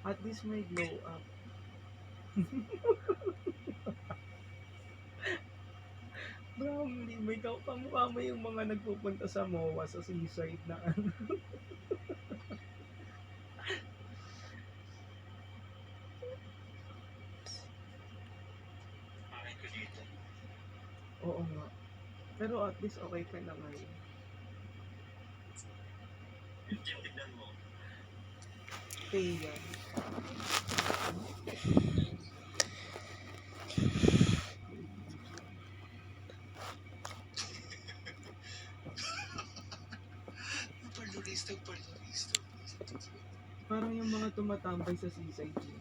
At least may glow up. Probably, may kamukha mo yung mga nagpupunta sa MOA sa seaside na ano. Oo nga. Pero at least okay ka na ngayon. Okay yan. Parang yung mga tumatambay sa seaside niya.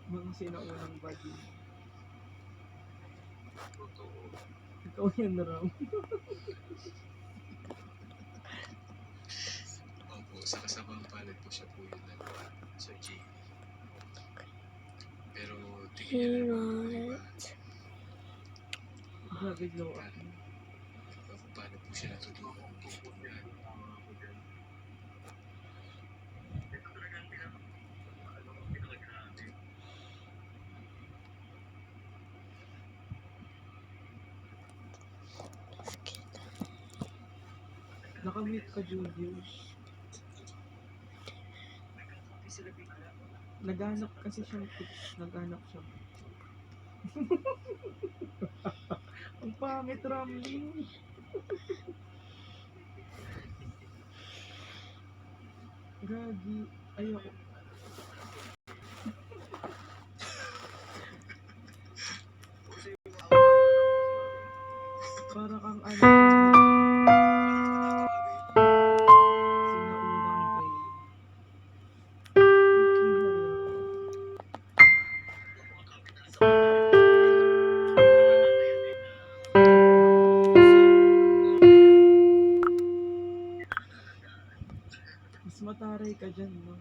Mga sinaunang body. Ikaw yan raw. Opo, sa kasamang palad po siya po yung Sir J. Pero tingin niya naman po iba. Grabe glow up. Kung paano po siya natulungan ng kaibigan. Nakamute ka, Julius. Naghanap kasi siyang naghanap siya. Ang pangit, Ramling. Gagi. Ayoko. Para kang ano. Sinaunang gay. Mas mataray ka dyan, no?